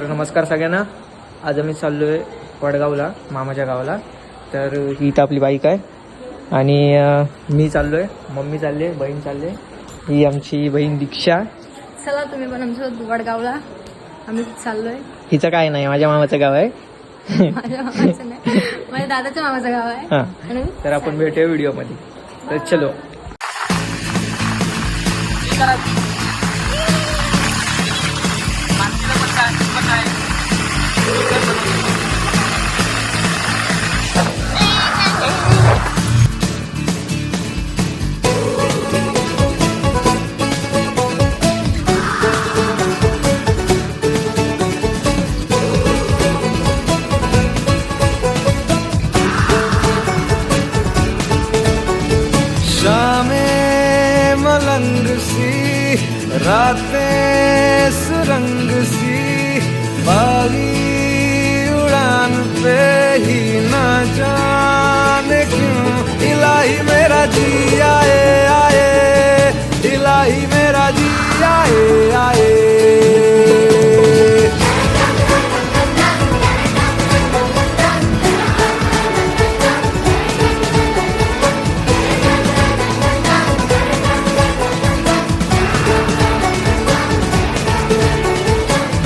नमस्कार सगळ्यांना. आज आम्ही चाललो आहे वडगावला, मामाच्या गावाला. तर ही इथं आपली बाईक आहे आणि मी चाललो आहे, मम्मी चालली आहे, बहीण चालली आहे. ही आमची बहीण दीक्षा. चला तुम्ही पण आमचं वडगावला आम्ही चाललोय. हिचं काय नाही, माझ्या मामाचं गाव आहे. माझ्या मामाचं नाही, माझ्या दादाच्या मामाचं गाव आहे. हां, तर आपण भेटूया व्हिडिओमध्ये. तर चलो. शामें मलंग सी, रातें सुरंग सी, बागी उड़ान पे ही न जाने क्यों इलाही मेरा जी आए आए, इलाही मेरा जी आए आए.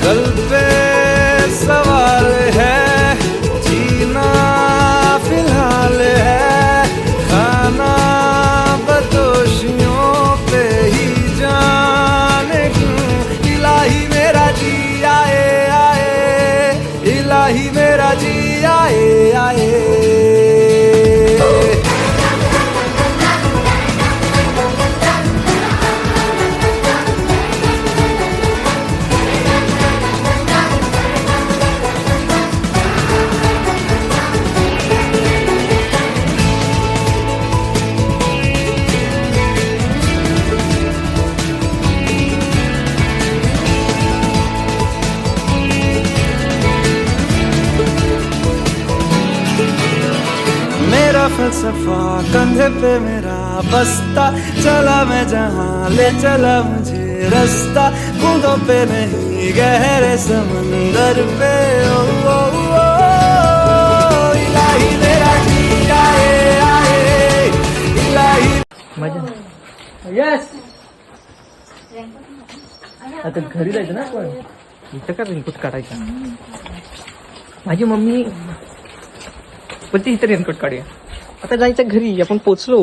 कल पे सवाल है, जीना फिलहाल है, खाना बदोशियों पे ही जाने क्यों इलाही मेरा जी आए आए, इलाही मेरा जी आए आए. मेरा फलसफा कंधे पे मेरा बस्ता, चला मैं जहाँ ले चला मुझे रास्ता, बूंदों पे नहीं गहरे समंदर पे. ओ, ओ, ओ, इलाही मेरा जी आए आए, इलाही. मजा. यस. आता घरी जायचं ना आपण. इथं का रेनकोट काढायचा? माझी मम्मी बोलते इथं रेनकोट काढूया. आता जायचं घरी, आपण पोचलो.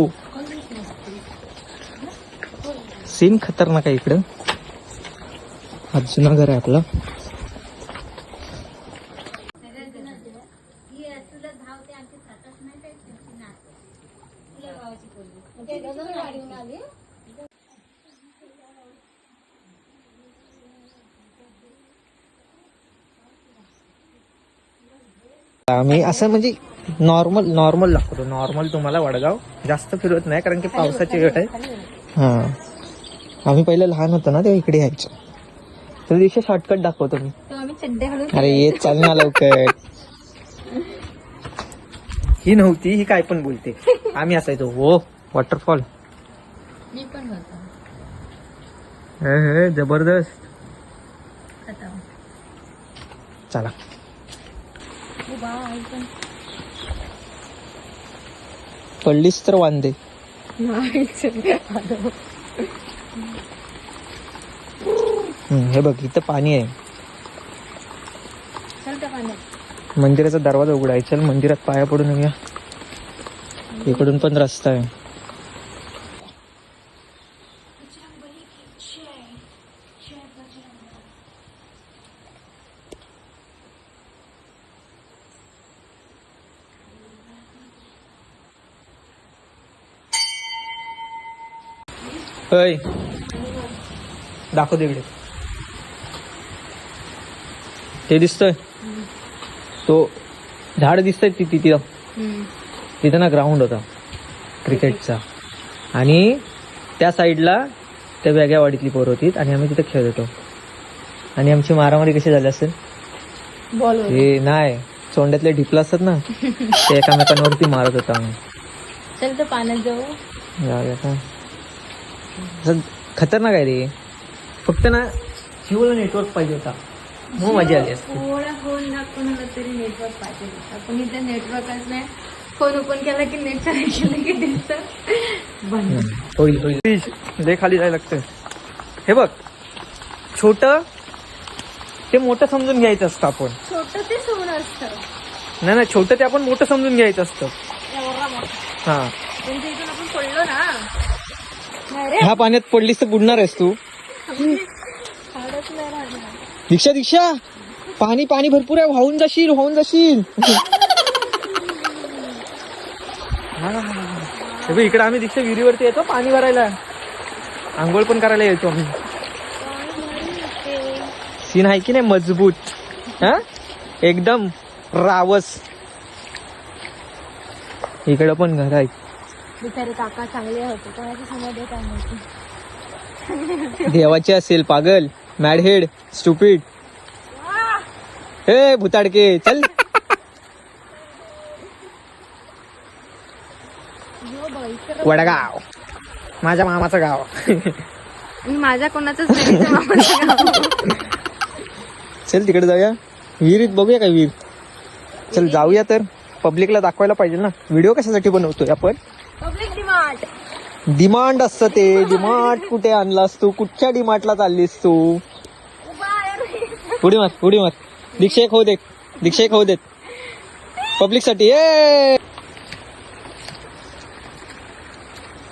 सीन खतरनाक आहे इकडं. हा जुना घर आहे आपला. आम्ही असं म्हणजे नॉर्मल लागतो. नॉर्मल तुम्हाला वडगाव जास्त फिरवत नाही, कारण की पावसाची वेळ आहे. हां, आम्ही पहिले लहान होतो ना तेव्हा इकडे यायचो. तर दिवशी शॉर्टकट दाखवतो मी. तो आम्ही चड्डे घालून. अरे येत चाल ना लवकर. ही नव्हती, ही काय पण बोलते. आम्ही असायचो. हो, वॉटरफॉल मी पण होतो. हे जबरदस्त. खतम. चला. ओ बा, आई पण पडलीस तर वांदे. हे बघ, इथं पाणी आहे. चल त्या पाण्यात. मंदिराचा दरवाजा उघडा आहे. चल मंदिरात पाया पडून येऊया. इकडून पण रस्ता आहे. होय, दाखव तिकडे. ते दिसतोय, तो झाड दिसतोय तिथं. तिथं ना ग्राउंड होता क्रिकेटचा, आणि त्या साईडला त्या वेगळ्या वाडीतली पोरं होती आणि आम्ही तिथे खेळत होतो. आणि आमची मारामारी कशी झाली असेल. बॉल हे नाही, सोंड्यातले ढिपलं असतात ना, ते एकामेकांवरती मारत होता आम्ही. चल तर पाण्यात जाऊ. जाऊया का. असं खतरनाक आहे रे. फक्त ना जिओला नेटवर्क पाहिजे होता. मग मजा आली असते. थोडा फोन दाखवून तरी नेटवर्क पाहिजे. आपण इथे नेटवर्कच नाही. फोन ओपन केला की नेट चालू केलं की दिसतं बंद. होईल लय खाली जायला लागतं. हे बग छोट ते मोठं समजून घ्यायचं असतं आपण. छोटं ते सोनं असतं. नाही छोटं ते आपण मोठं समजून घ्यायचं असतं. एवढा मोठा. हा म्हणजे इथून आपण पडलो ना. नाही रे ह्या पाण्यात पडलीस तर बुडणार आहेस तू. झाडच नाही राहिलं. दीक्षा पाणी पाणी भरपूर आहे. वाहून जाशील. इकडे आम्ही दीक्षा विहिरीवरती येतो पाणी भरायला. आंघोळ पण करायला येतो आम्ही. सीन आहे की नाही मजबूत. हा एकदम रावस. इकडं पण घर आहे. बिचारे काका चांगले होते. कोणाची समाधी काय माहिती. देवाचे असेल पागल. मॅडहेड स्टुपिड. हे भुताडके चल. वडगाव माझ्या मामाचं गाव. माझ्या कोणाचंच नाही. मामाचं गाव. चल तिकडे जाऊया. विहिरीत बघूया काय विहीर. चल जाऊया तर. पब्लिकला दाखवायला पाहिजे ना. व्हिडिओ कशासाठी बनवतोय आपण. Public demand. डिमांड असतं ते. डिमांड कुठे आणलास तू. कुठच्या डिमांडला चाललीस तू. उडी मार. दीक्षा एक होऊ देत. पब्लिक साठी.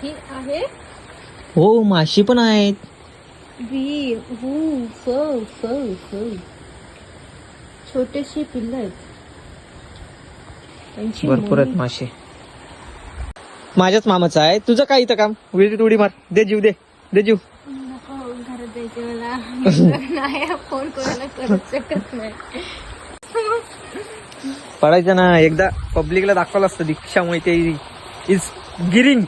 ही आहे हो माशी पण आहेत. छोटेशी पिल्ल आहेत. त्यांची भरपूर आहेत मासे. माझ्याच मामाचं आहे. तुझं काय इथं काम. विहिरीत उडी मार. दे जीव. नको घरात जायचे मला. नाही फोन कोणाला करू शकत नाही. पडायचं ना. एकदा पब्लिकला दाखवलं असतं दीक्षामुळे ते इज गिरिंग.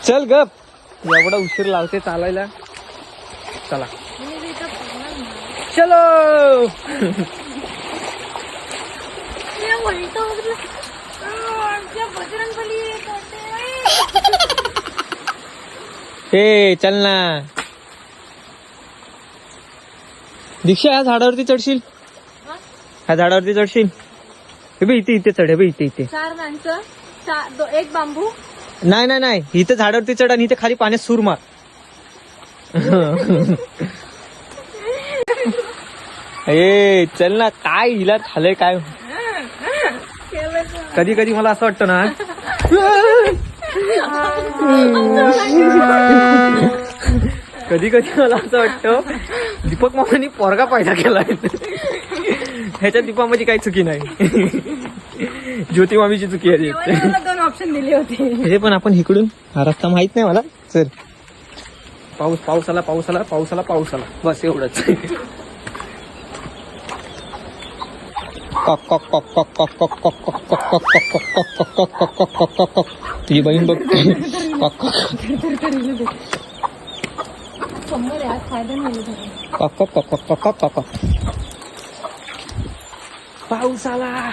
चल गप. एवढा उशीर लावते चालायला. चला चलो. हे चल ना. दीक्षा ह्या झाडावरती चढशील. हे बघ इथे चढ. हे बघ इथे 4 माणसं. एक बांबू. नाही इथं झाडावरती चढ आणि इथे खाली पाण्यात सूर मार. ए चल ना. काय हिला झालंय काय. कधी मला असं वाटतं ना. कधी मला असं वाटतं दीपक मामानी पोरगा पैदा केलाय. ह्याच्या दीपामध्ये काही चुकी नाही. ज्योती मामीची चुकी आहे. 2 ऑप्शन दिले होते. हे पण आपण इकडून हा रस्ता माहित नाही मला. चल पाऊस आला. बस एवढंच. तुझी बहीण बघ. पाऊस आला.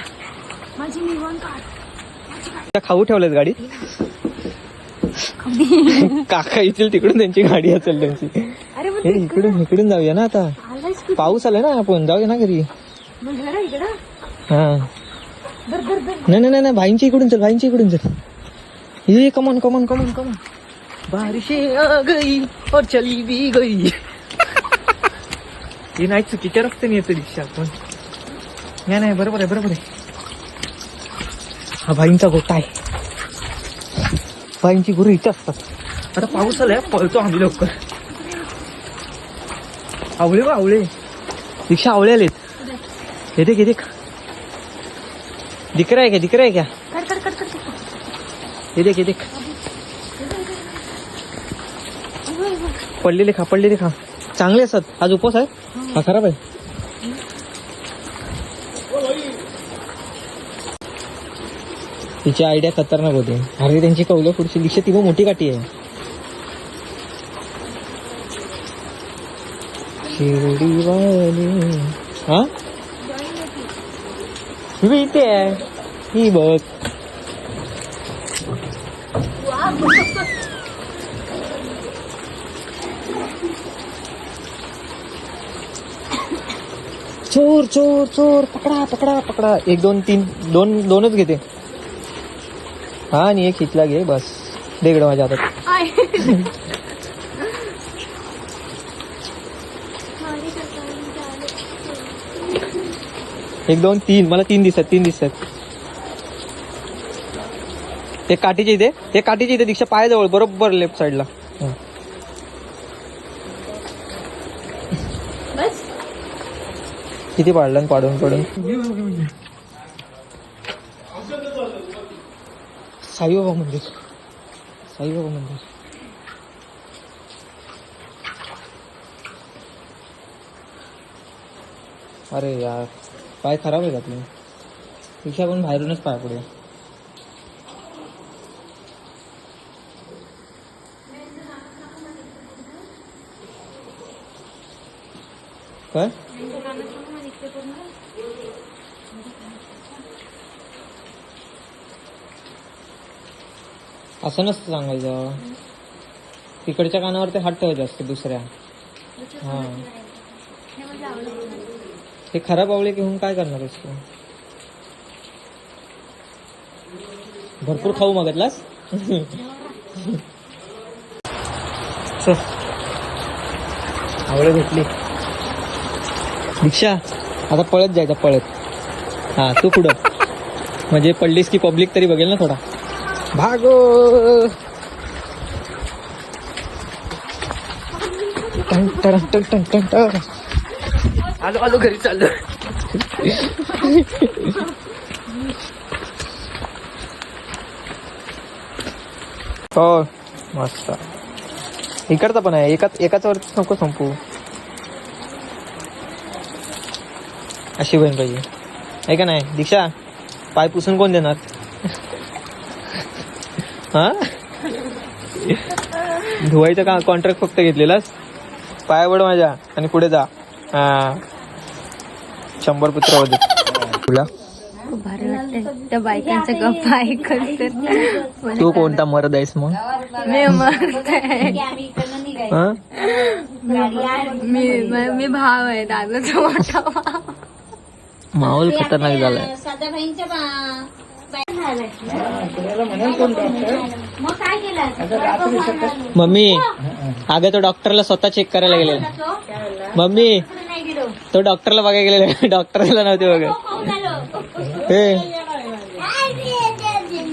माझी निवांत काढ. खाऊ ठेवलेत गाडी. काका येतील तिकडून त्यांची गाडी असेल त्यांची. अरे हे इकडून जाऊया ना आता. पाऊस आलाय ना. आपण जाऊया ना घरी. हा नाही भाईंच्या इकडून चल. ये कमॉन. बारिशे आ गई और चली भी गई. ही नाही चुकीच्या रस्त्याने येतो रिक्षा आपण. नाही बरोबर आहे. हा भाईंचा गोटा आहे. भाईंची गुरु इथे असतात. आता पाऊस आलाय. पळतो आम्ही लवकर. आवळे रिक्षा आवळे आलेत. हे देख दिख रहा है क्या. ये देख पडलेले खा. चांगले असतात. आज उपवास आहे. हा खराब आहे. तिची आयडिया खतरनाक होती. अरे त्यांची कौलं पुढची दीक्षा ती मोठी काठी आहे. शिर्डीवाली. हा ही इथे आहे. ही बघ. चोर चोर चोर, पकडा पकडा पकडा. 1 2 3 दोनच घेते. हा, आणि एक हिटला घे बस. देगड माझ्या हातात. आय. 1 2 3, मला 3 दिसतात. एक काठीच्या इथे दीक्षा पायाजवळ बरोबर लेफ्ट साईडला. बस किती पाडलं पाडून साईबाबा मंदिर. अरे यार, पाय खराब आहे का तुला? दीक्षा पण बाहेरूनच पाय पडूया. काय असं नसतं सांगायचं. तिकडच्या कानावर ते हात ठेवायचे असते दुसऱ्या. हा, ते खराब आवळे घेऊन काय करणार असतो? भरपूर खाऊ मागतलास. आवळे भेटली. दीक्षा आता पळत जायचं, पळत. हा, तू पुढं, म्हणजे पडलीस की पब्लिक तरी बघेल ना थोडा. भागो. आलो घरी चाललो. हो मस्त. इकडचा पण आहे. एकाच वर नको संपू. अशी बहीण पाहिजे आहे का नाही? दीक्षा, पाय पुसून कोण देणार? हा, धुवायचं का कॉन्ट्रॅक्ट फक्त घेतलेलास? पाय वड माझ्या आणि पुढे जा. हा, 100 पुत्र होते तुला. खूप भारी वाटतंय त्या बायकांच्या गप्पा ऐकत तर. तू कोणता मर्द आहेस मग? मी मरत आहे. हा? मी भाव आहे दादाचा मोठा भाव. माहोल खतरनाक झालाय. मम्मी, अगं तो डॉक्टरला स्वतः चेक करायला गेलेला. मम्मी, तो डॉक्टरला बघायला गेलेला. डॉक्टरला नव्हते बघत. हे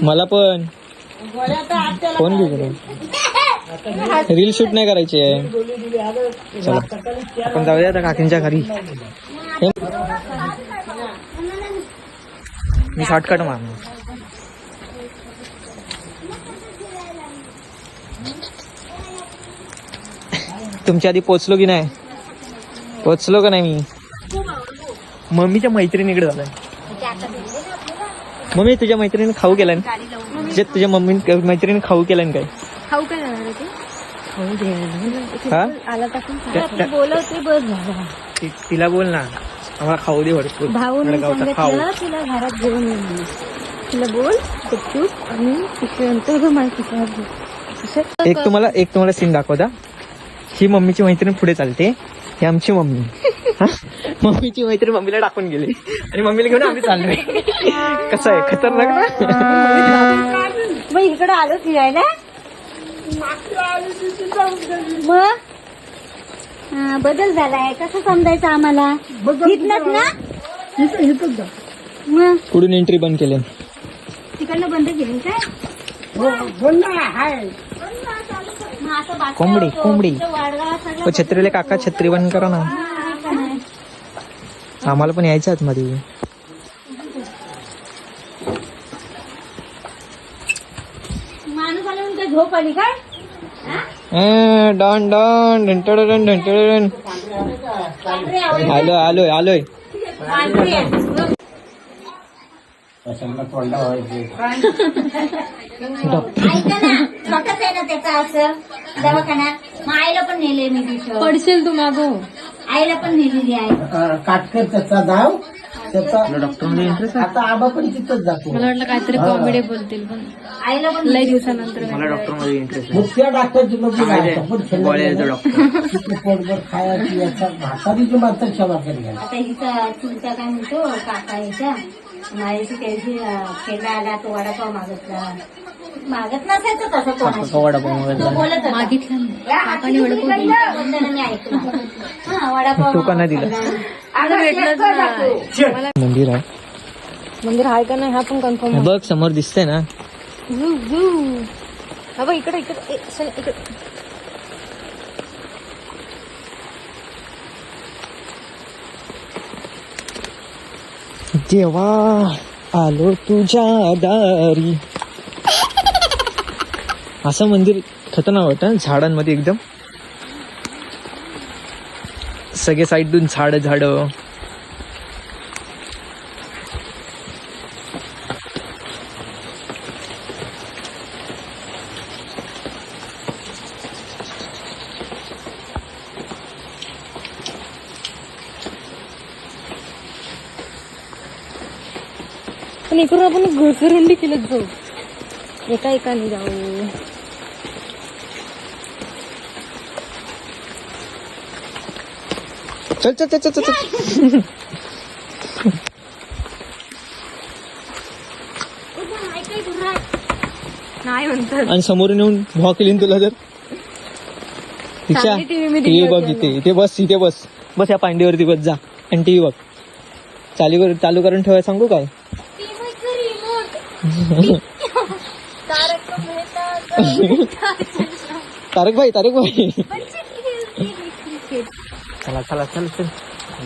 मला पण फोन घेऊन रील शूट नाही करायची आहे. चला आपण जाऊया आता काकींच्या घरी. मी शॉर्टकट मारणार. तुमच्या आधी पोचलो की नाही? पोचलो का नाही मी? मम्मीच्या मैत्रिणीकडे झालाय. मम्मी, तुझ्या मैत्रिणी खाऊ केलाय ना? तुझ्या मम्मी मैत्रिणी खाऊ केलाय ना? काय खाऊ काय जाणार आहे ते? खाऊ दे. हा? आला टाकून बोलवते बस झाला. तिला बोल ना, आम्हाला खाऊ दे भरपूर. भाऊने वडगावचा खाऊ. सांगितलं तिला घरात घेऊन येईल. तिला बोल चुप आणि तिच्यानंतर माहिती. एक तुम्हाला सीन दाखवता. ही मम्मीची मैत्रीण पुढे चालते. ही आमची मम्मी. हा? मम्मीची मैत्रीण मम्मीला टाकून गेली आणि मम्मीला घेऊन आम्ही चाललोय. कसं आहे, खतरनाक ना? मग इकडे आलो फिरायला. मग बदल झालाय कसं समजायचं आम्हाला? बघितलंच ना. मग पुढून एंट्री बंद केली. तिकडनं बंद केली काय? कोंबडी. छत्रीला काका छत्री बंद करा ना. आम्हाला पण यायचं आतमध्ये. माणूस आला म्हणून काय झोप आली काय? डॉन डॉन ढंटडन ढंटडन. आलोय. ऐका ना, स्वतःच आहे ना त्याचा असं दवाखान्यात. मग आईला पण नेले मी तिथं. पडशील तू मागो. आईला पण नेलेली आहे. काटकर त्याचा धाव डॉक्टरमध्ये इंटरेस्ट आहे. आता आबा पण तिथंच जातो. मला वाटलं काहीतरी कॉमेडी बोलतील पण आईला पण लय दिवसानंतर मला डॉक्टरमध्ये इंटरेस्ट मग त्या डॉक्टरची मग आहे. गोळ्याचा डॉक्टर. पोटभर खायची याचा म्हातारीची मात्र क्षमा करेल. आता हिचा चुलता काय म्हणतो काका हिचा माझ्याशी त्याशी खेळला आला तो वडापाव मागत नसायचं तसं कोणाशी. वडापाव मागायचा. तो बोलत होता. मागितलं नाही. या हाती बोलताना मी ऐकलं. हा, वडापाव तो का नाही दिला? अगं, भेटलंच शेकर नाही. टाकू. मला मंदिर आहे. मंदिर आहे का नाही हा पण कन्फर्म हे बघ समोर दिसतंय ना. हा बघ इकडे इकडे इकडे जेव्हा आलो तुझ्या दारी. असं मंदिर खतरनाक वाटतं झाडांमध्ये एकदम. सगळे साईडून झाड झाड. पण इकडून आपण घसरुंडी केलं जाऊ एका एकाने जाऊ. चल चल चल चल चल. नाही म्हणतात आणि समोरून येऊन भॉ केली ना तुला जर. दीक्षा चांगली TV मी टीव्ही दिली बघ होती इथे इथे बस इथे बस बस या पांडीवरती बस जा आणि टीव्ही बघ. चालू करून ठेवाय सांगू काय. तारक भाई चला चला चल चल.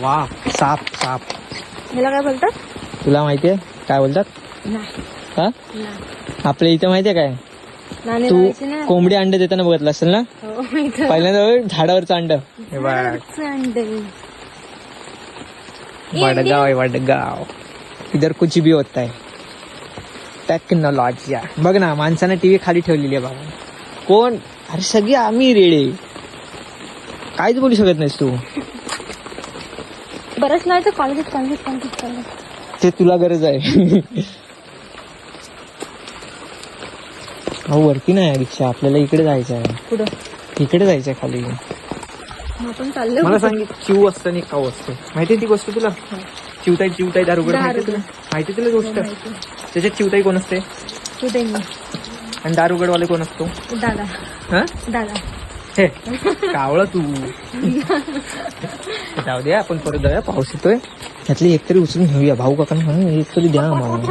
वा साप साप. ह्याला काय बोलतात तुला माहितीये काय बोलतात नाही हा नाही. आपल्या इथे माहितीये काय. नाणे तू लावायचे ना. कोंबडी अंडे देताना बघितलं असेल ना. हो, इथं. पहिल्यांदा झाडावरचं अंड. हे बघ अंडे. वडगाव आहे वडगाव. इधर कुछ भी होता है. टेक्नॉलॉजी. बघ ना माणसानं टीव्ही खाली ठेवलेली आहे बाबा. कोण अरे सगळी आम्ही रेडे. काहीच बोलू शकत नाहीस तू. बरंच नाही तर कॉलेज ते तुला गरज आहे. अहो वरती नाही रिक्षा आपल्याला इकडे जायचं आहे. पुढं इकडे जायचंय खाली. आपण चाललो मला सांग चिव असतं आणि काऊ असतं माहितीये ती गोष्ट तुला. चिवताई दारुगड माहिती तुला गोष्ट. त्याच्यात चिवताई कोण असते कुठे मी आणि दारुगडवाले कोण असतो. दादा हा दादा हे कावळा तू. जाऊ दे आपण परत जाऊया पाऊस येतोय. यातली एक तरी उचलून घेऊया भाऊ काकांना एक तरी द्या मग.